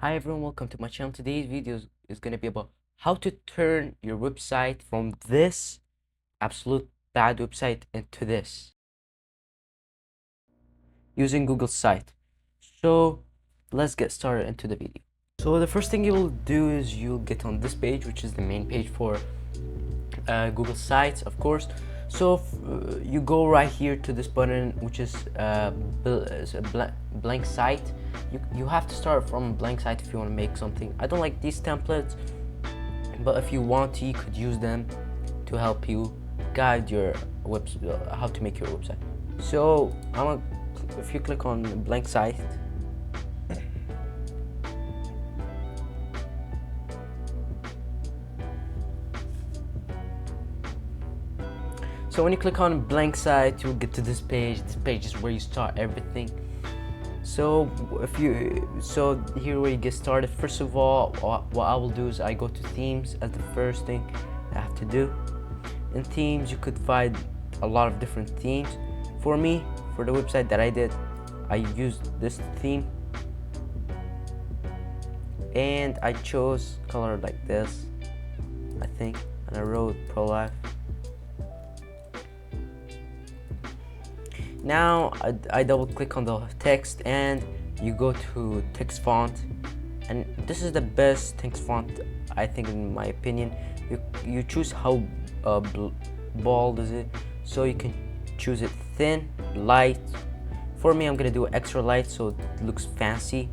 Hi everyone, welcome to my channel. Today's video is going to be about how to turn your website from this absolute bad website into this using Google's site. So let's get started into the video. So the first thing you'll do is you'll get on this page, which is the main page for Google Sites, of course. So you go right here to this button, which is a blank site. You have to start from a blank site if you want to make something. I don't like these templates, but if you want to, you could use them to help you guide your website, how to make your website. So if you click on blank site, so when you click on blank site, you'll get to this page. This page is where you start everything. So here where you get started. First of all, what I will do is I go to themes as the first thing I have to do. In themes, you could find a lot of different themes. For me, for the website that I did, I used this theme and I chose color like this, I think, and I wrote pro-life. Now I double click on the text and you go to text font, and this is the best text font, I think, in my opinion. You choose how bold is it, so you can choose it thin, light. For me, I'm gonna do extra light so it looks fancy.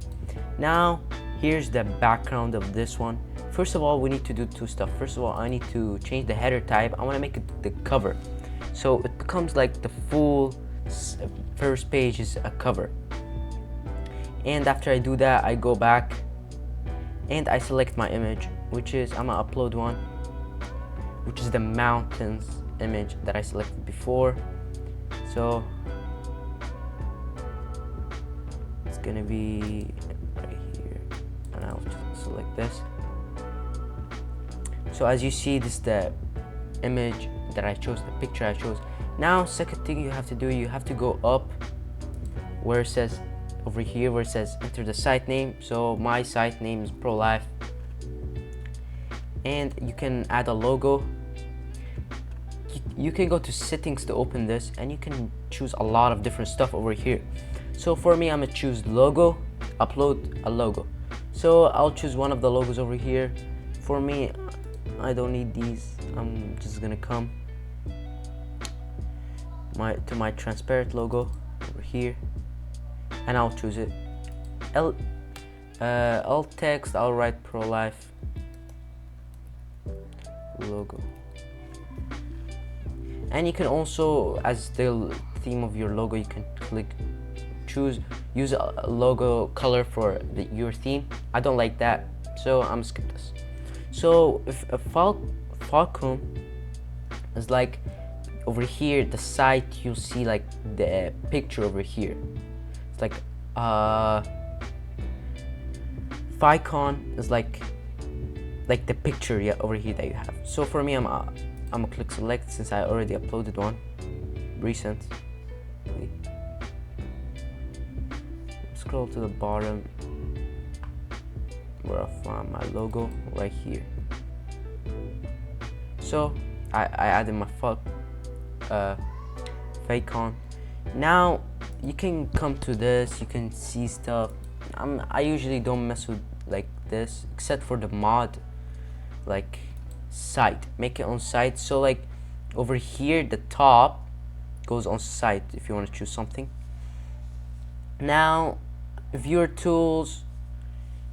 Now here's the background of this one. First of all, we need to do two stuff. First of all, I need to change the header type. I want to make it the cover, so it becomes like the full first page is a cover. And after I do that, I go back and I select my image, which is, I'm gonna upload one, which is the mountains image that I selected before. So it's gonna be right here, and I'll just select this. So as you see, this is the image that I chose, the picture I chose. Now, second thing you have to do, you have to go up where it says, over here where it says enter the site name. So my site name is pro-life, and you can add a logo. You can go to settings to open this, and you can choose a lot of different stuff over here. So for me, I'm gonna choose logo, upload a logo. So I'll choose one of the logos over here. For me, I don't need these. I'm just gonna come to my transparent logo over here, and I'll choose it. Alt text, I'll write pro-life logo. And you can also, as the theme of your logo, you can use a logo color for your theme. I don't like that, so I'm skip this. So if a Falcon is like over here, the site, you'll see like the picture over here. It's like Ficon is like the picture, yeah, over here that you have. So for me, I'm gonna click select, since I already uploaded one recent. Scroll to the bottom where I found my logo right here. So I added my Ficon. Now you can come to this, you can see stuff. I usually don't mess with like this, except for the mod, like site, make it on site. So like over here, the top goes on site if you want to choose something. Now viewer tools,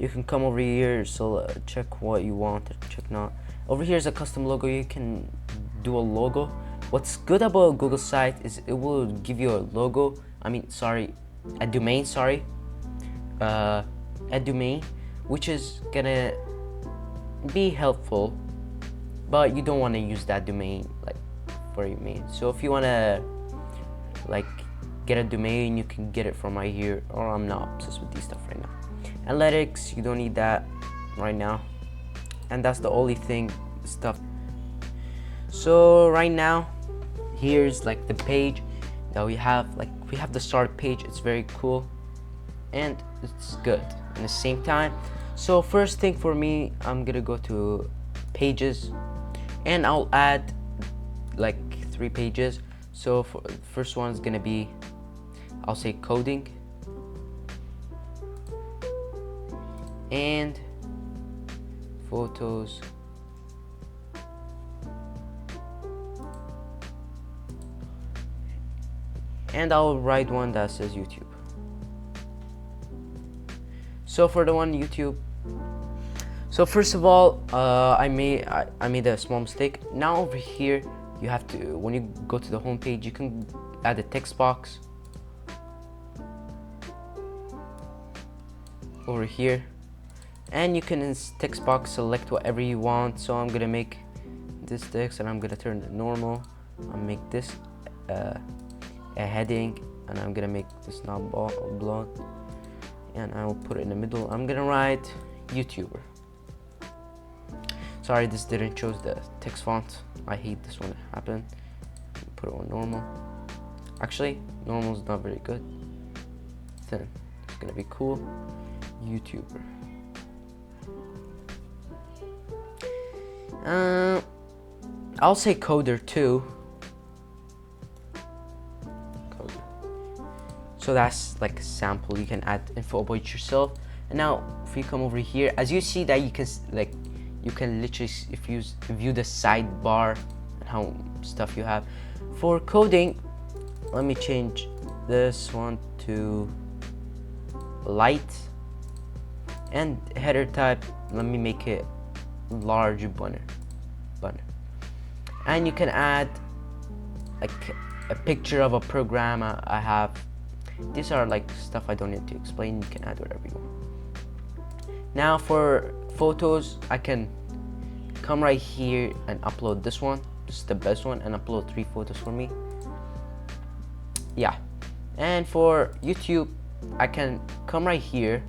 you can come over here, so check what you want, check not. Over here is a custom logo. You can do a logo. What's good about Google site is it will give you a logo, a domain, a domain, which is gonna be helpful, but you don't want to use that domain like for your main. So if you want to like get a domain, you can get it from right here, or I'm not obsessed with these stuff right now. Analytics, you don't need that right now, and that's the only thing stuff. So right now, here's like the page that we have. Like we have the start page. It's very cool and it's good at the same time. So first thing for me, I'm gonna go to pages, and I'll add like 3 pages. So for first one is gonna be, I'll say coding, and photos, and I'll write one that says YouTube. So for the one YouTube, so first of all, I made a small mistake. Now over here, you have to, when you go to the home page, you can add a text box over here, and you can in text box select whatever you want. So I'm gonna make this text, and I'm gonna turn it normal. I'll make this a heading, and I'm gonna make this not blonde, and I will put it in the middle. I'm gonna write YouTuber. Sorry, this didn't choose the text font. I hate this when it happened. Put it on normal. Actually, normal is not very good. Then it's gonna be cool. YouTuber. I'll say coder too. Coder. So that's like a sample. You can add info about yourself. And now, if you come over here, as you see that you can you can literally view the sidebar and how stuff you have. For coding, let me change this one to light, and header type, let me make it large banner. And you can add like a picture of a program I have. These are like stuff I don't need to explain. You can add whatever you want. Now for photos, I can come right here and upload this one. This is the best one, and upload 3 photos for me. Yeah. And for YouTube, I can come right here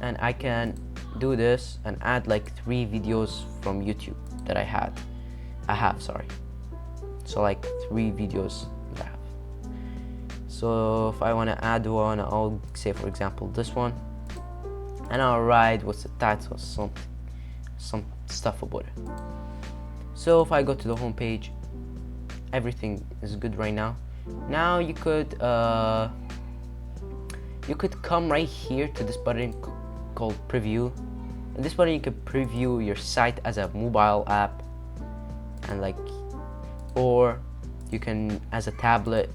and I can do this and add like 3 videos from YouTube that I have. Sorry. So like 3 videos that I have. So if I want to add one, I'll say for example this one, and I'll write what's the title, some stuff about it. So if I go to the home page, everything is good right now. Now you could come right here to this button called preview. In this button you can preview your site as a mobile app, and like, or you can as a tablet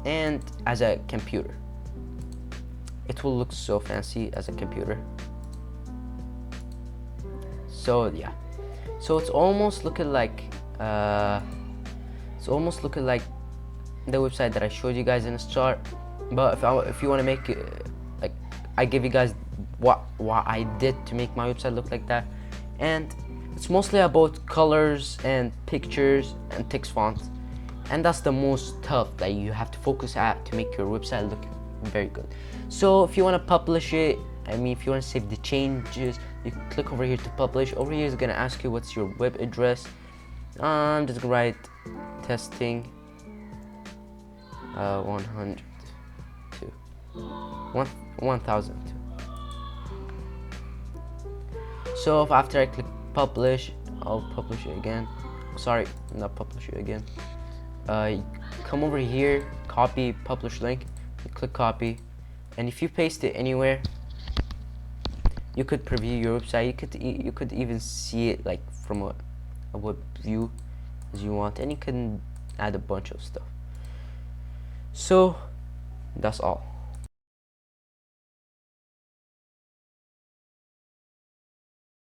and as a computer. It will look so fancy as a computer. So yeah, so it's almost looking like the website that I showed you guys in the start. But if you want to make it, like, I give you guys what I did to make my website look like that, and it's mostly about colors and pictures and text fonts, and that's the most tough that you have to focus at to make your website look very good. So if you want to publish it, if you want to save the changes, you click over here to publish. Over here is gonna ask you what's your web address. I'm just gonna write testing 1002. So if after I click publish, I'll publish it again. Sorry, not publish it again. Come over here, copy publish link, you click copy, and if you paste it anywhere, you could preview your website. You could even see it like from a web view as you want, and you can add a bunch of stuff. So that's all.